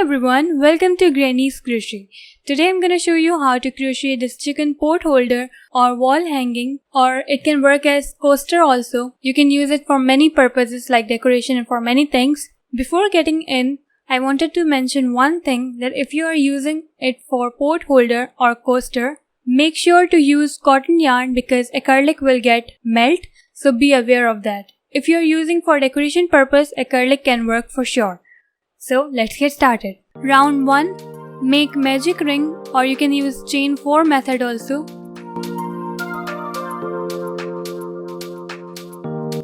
everyone, welcome to Grannyscrochet. Today I'm going to show you how to crochet this chicken pot holder or wall hanging, or it can work as coaster also. You can use it for many purposes like decoration and for many things. Before getting in, I wanted to mention one thing, that if you are using it for pot holder or coaster, make sure to use cotton yarn because acrylic will get melt, so be aware of that. If you are using for decoration purpose, acrylic can work for sure. So let's get started. Round 1. Make magic ring, or you can use chain 4 method also.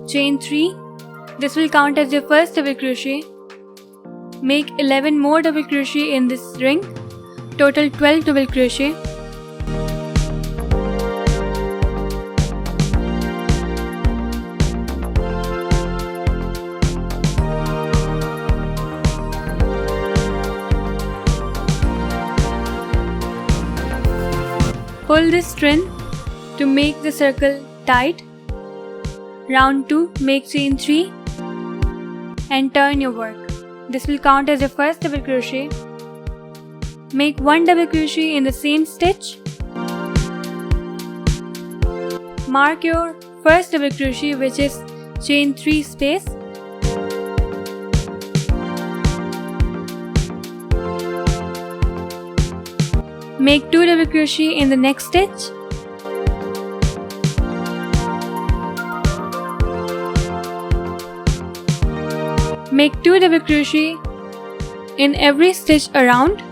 Chain 3. This will count as your first double crochet. Make 11 more double crochet in this ring. Total 12 double crochet. Pull this string to make the circle tight. Round 2, make chain 3 and turn your work. This will count as your first double crochet. Make 1 double crochet in the same stitch. Mark your first double crochet, which is chain 3 space. Make 2 double crochet in the next stitch. Make 2 double crochet in every stitch around.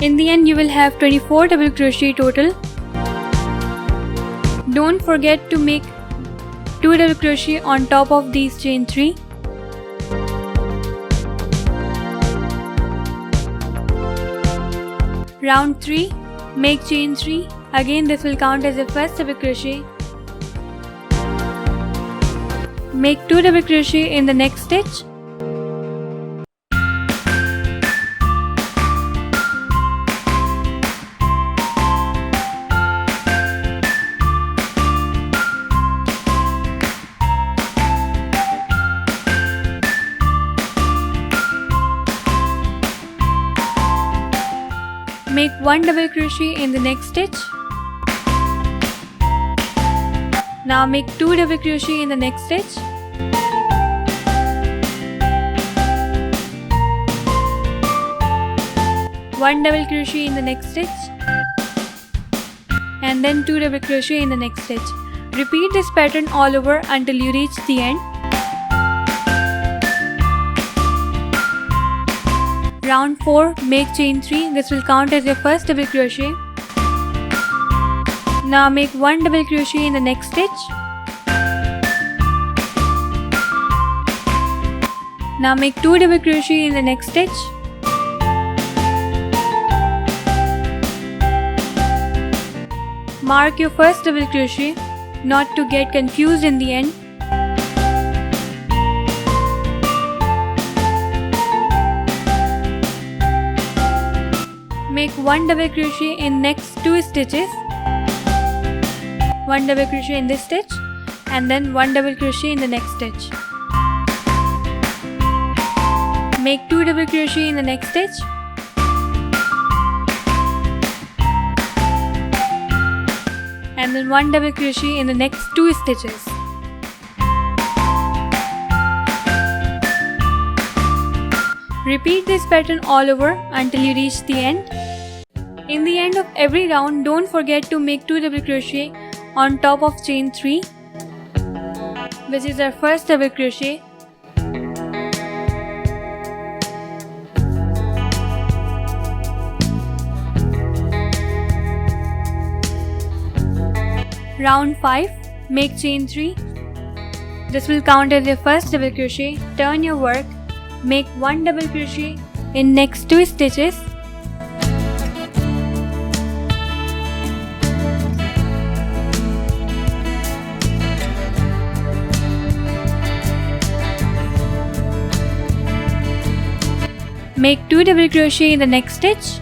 In the end, you will have 24 double crochet total. Don't forget to make 2 double crochet on top of these chain 3. Round 3, make chain 3. Again, this will count as your first double crochet. Make 2 double crochet in the next stitch. Make 1 double crochet in the next stitch. Now make 2 double crochet in the next stitch. One double crochet in the next stitch, and then 2 double crochet in the next stitch. Repeat this pattern all over until you reach the end. Round 4, make chain 3. This will count as your first double crochet. Now make 1 double crochet in the next stitch. Now make 2 double crochet in the next stitch. Mark your first double crochet, not to get confused in the end. Make 1 double crochet in next 2 stitches. 1 double crochet in this stitch, and then 1 double crochet in the next stitch. Make 2 double crochet in the next stitch. And then 1 double crochet in the next 2 stitches. Repeat this pattern all over until you reach the end. In the end of every round, don't forget to make 2 double crochet on top of chain 3, which is our first double crochet. Round 5, make chain 3. This will count as your first double crochet. Turn your work. Make 1 double crochet in next 2 stitches. Make 2 double crochet in the next stitch.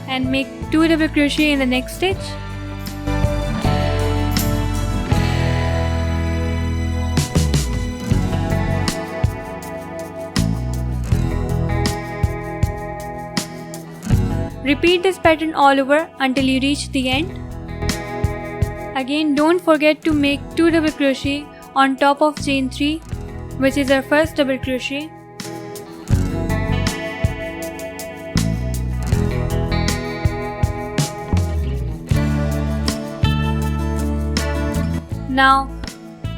And make 2 double crochet in the next stitch. Repeat this pattern all over until you reach the end. Again, don't forget to make 2 double crochet on top of chain 3, which is our first double crochet. Now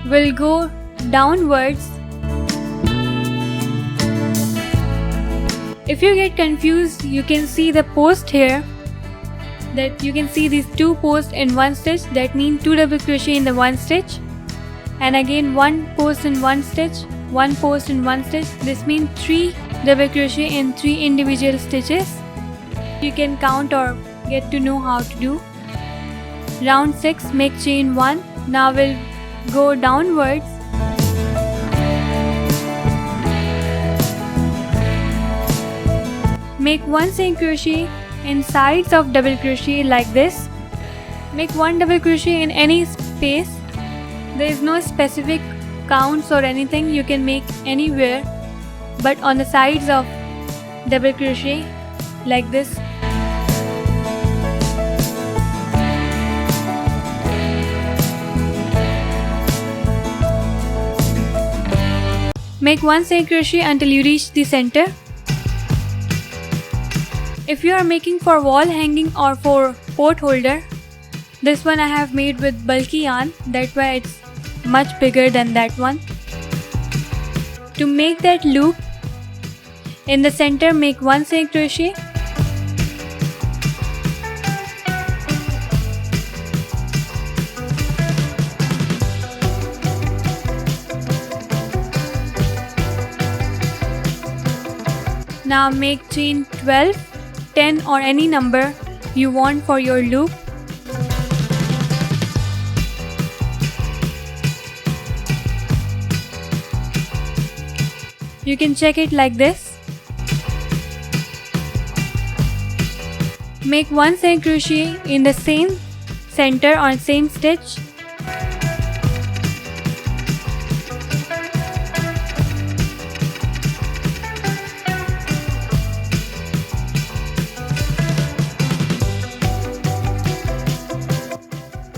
we'll go downwards. If you get confused, you can see the post here, that you can see these 2 posts in one stitch, that means 2 double crochet in the one stitch, and again 1 post in one stitch, 1 post in one stitch. This means 3 double crochet in 3 individual stitches. You can count or get to know how to do. Round 6, make chain 1. Now we'll go downwards. Make 1 single crochet in sides of double crochet like this. Make 1 double crochet in any space. There is no specific counts or anything, you can make anywhere, but on the sides of double crochet like this. Make 1 single crochet until you reach the center. If you are making for wall hanging or for pot holder, this one I have made with bulky yarn, that's why it's much bigger than that one. To make that loop, in the center make 1 single crochet. Now make chain 12, 10 or any number you want for your loop. You can check it like this. Make 1 single crochet in the same center or same stitch.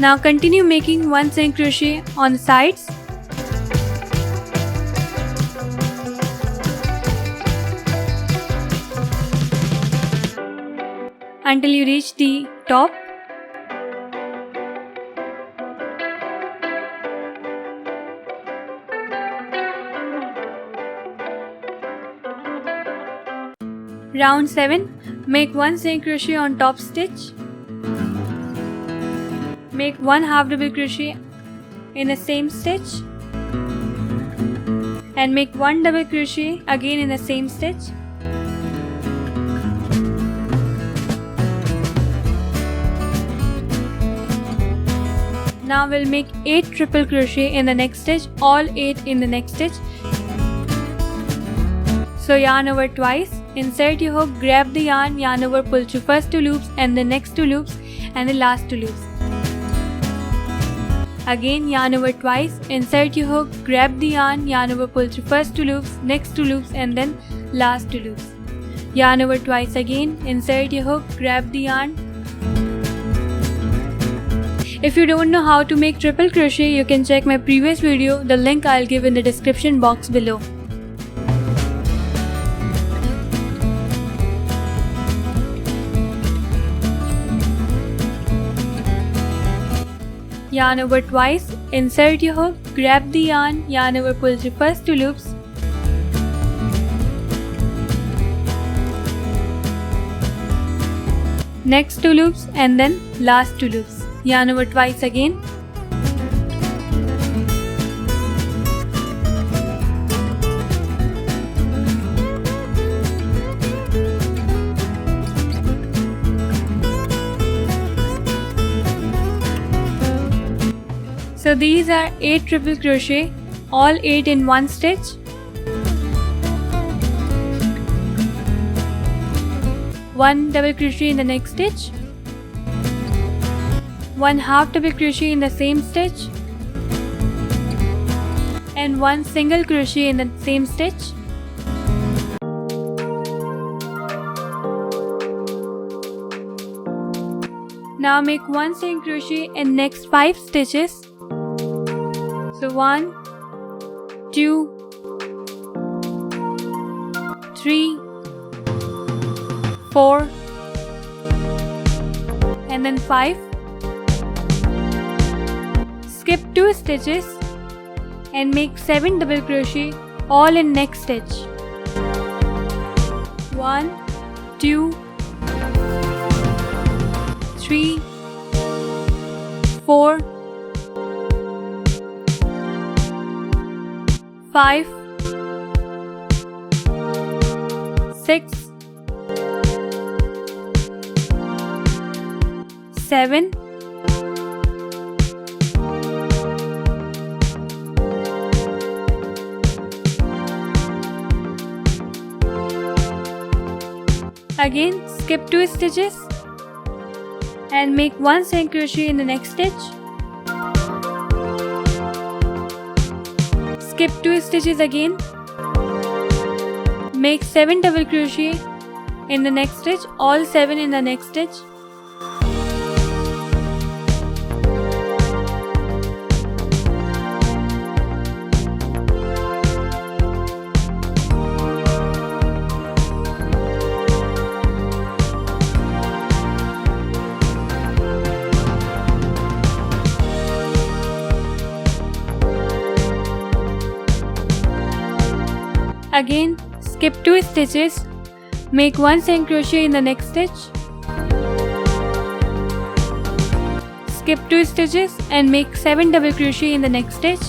Now continue making 1 single crochet on the sides. Until you reach the top. Round 7, make 1 single crochet on top stitch. Make 1 half double crochet in the same stitch and make 1 double crochet again in the same stitch. Now we'll make 8 triple crochet in the next stitch, all 8 in the next stitch. So yarn over twice, insert your hook, grab the yarn over, pull through first 2 loops and the next 2 loops and the last 2 loops. Again yarn over twice, insert your hook, grab the yarn over, pull through first 2 loops, next 2 loops and then last 2 loops. Yarn over twice again, insert your hook, grab the yarn. If you don't know how to make triple crochet, you can check my previous video, the link I'll give in the description box below. Yarn over twice, insert your hook, grab the yarn over, pull through first 2 loops. Next 2 loops and then last 2 loops. Yarn over twice again. So these are 8 triple crochet, all 8 in one stitch. One double crochet in the next stitch, one half double crochet in the same stitch, and one single crochet in the same stitch. Now make one single crochet in next 5 stitches. So 1, 2, 3, 4, and then 5. Skip 2 stitches and make 7 double crochet all in next stitch. 1, 2, 3, 4, 5, 6, 7, 'Again skip 2 stitches and make 1 single crochet in the next stitch. Skip 2 stitches again. Make 7 double crochet in the next stitch, all 7 in the next stitch. Again skip 2 stitches, make 1 single crochet in the next stitch. Skip 2 stitches and make 7 double crochet in the next stitch.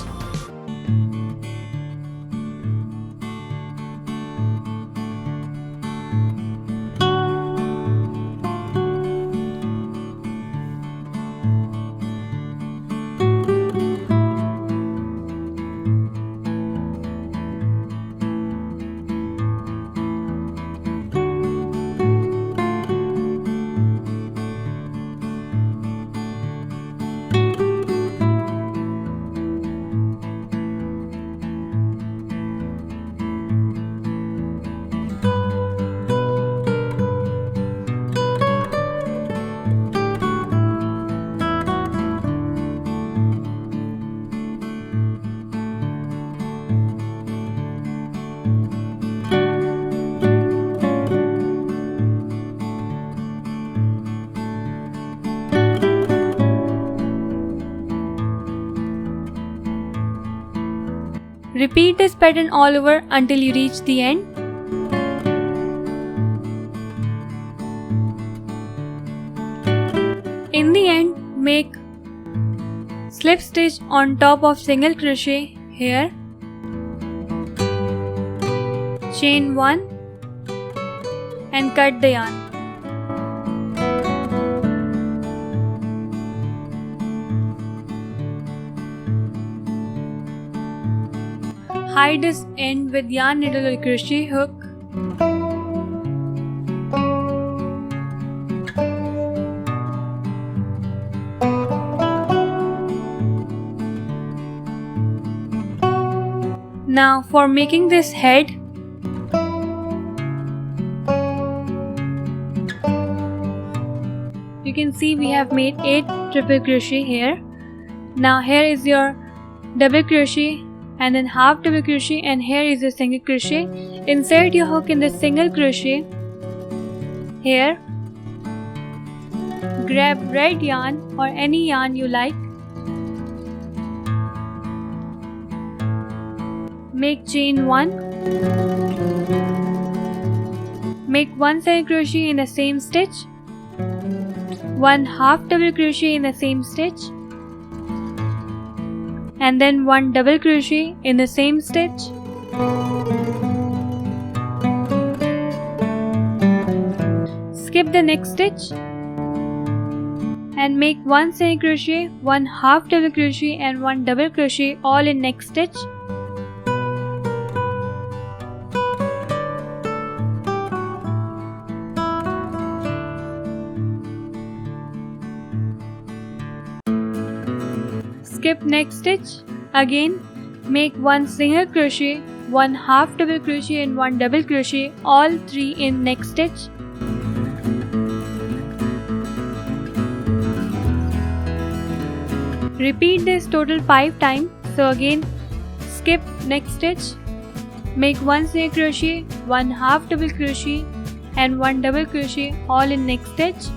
Repeat this pattern all over until you reach the end. In the end, make slip stitch on top of single crochet here, chain 1 and cut the yarn. Hide this end with yarn needle or crochet hook. Now for making this head, you can see we have made 8 triple crochet here. Now here is your double crochet and then half double crochet, and here is a single crochet. Insert your hook in the single crochet here. Grab red yarn or any yarn you like. Make chain 1. Make 1 single crochet in the same stitch, 1 half double crochet in the same stitch, and then 1 double crochet in the same stitch. Skip the next stitch and make 1 single crochet, 1 half double crochet and 1 double crochet all in next stitch. Skip next stitch. Again make 1 single crochet, 1 half double crochet and 1 double crochet, all 3 in next stitch. Repeat this total 5 times. So again skip next stitch, make 1 single crochet, 1 half double crochet and 1 double crochet all in next stitch.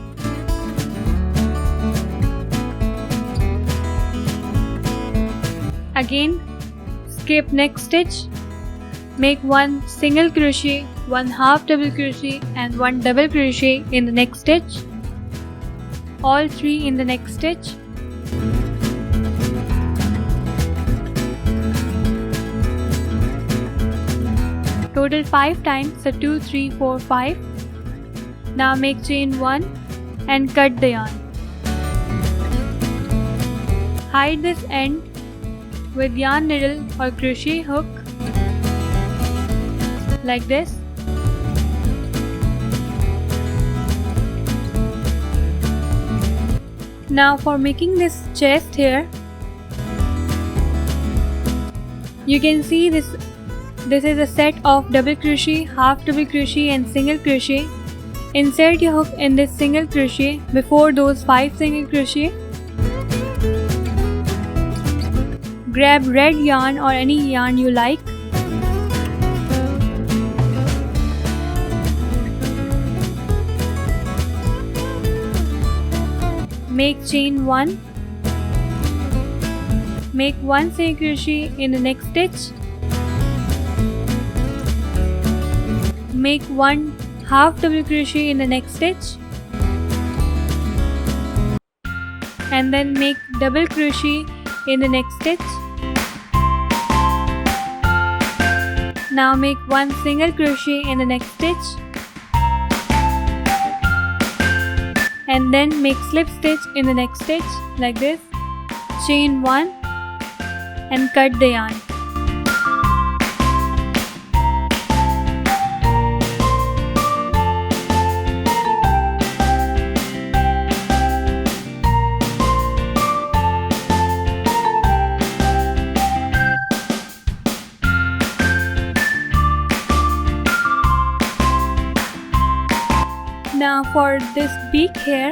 Again skip next stitch, make 1 single crochet, 1 half double crochet and 1 double crochet in the next stitch, all 3 in the next stitch. Total 5 times, so 2, 3, 4, 5. Now make chain 1 and cut the yarn. Hide this end with yarn needle or crochet hook like this. Now for making this chest here, you can see this is a set of double crochet, half double crochet and single crochet. Insert your hook in this single crochet before those 5 single crochet. Grab red yarn or any yarn you like. Make chain 1. Make 1 single crochet in the next stitch. Make 1 half double crochet in the next stitch. And then make double crochet in the next stitch. Now make 1 single crochet in the next stitch and then make slip stitch in the next stitch like this. Chain 1 and cut the yarn. Now for this beak here,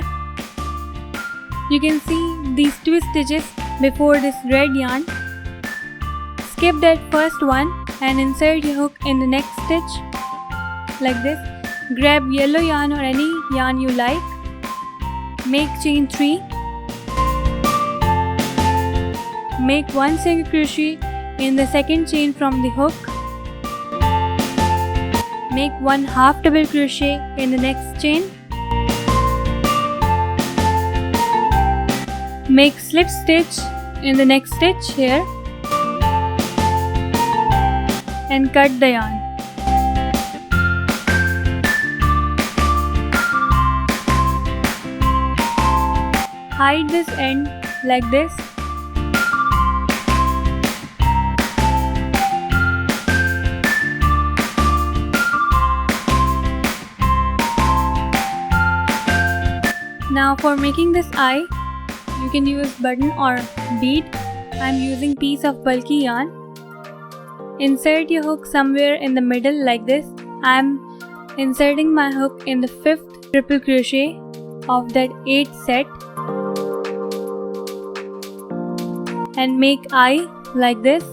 you can see these 2 stitches before this red yarn. Skip that first one and insert your hook in the next stitch like this. Grab yellow yarn or any yarn you like. Make chain 3. Make 1 single crochet in the second chain from the hook. Make 1 half double crochet in the next chain. Make slip stitch in the next stitch here and cut the yarn. Hide this end like this. Now for making this eye, you can use button or bead. I'm using piece of bulky yarn. Insert your hook somewhere in the middle like this. I'm inserting my hook in the 5th triple crochet of that 8th set and make eye like this.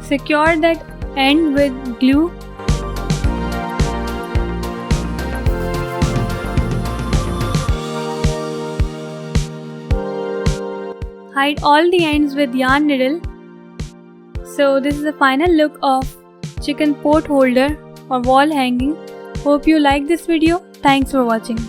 Secure that end with glue. Hide all the ends with yarn needle. So this is the final look of chicken pot holder or wall hanging. Hope you like this video. Thanks for watching.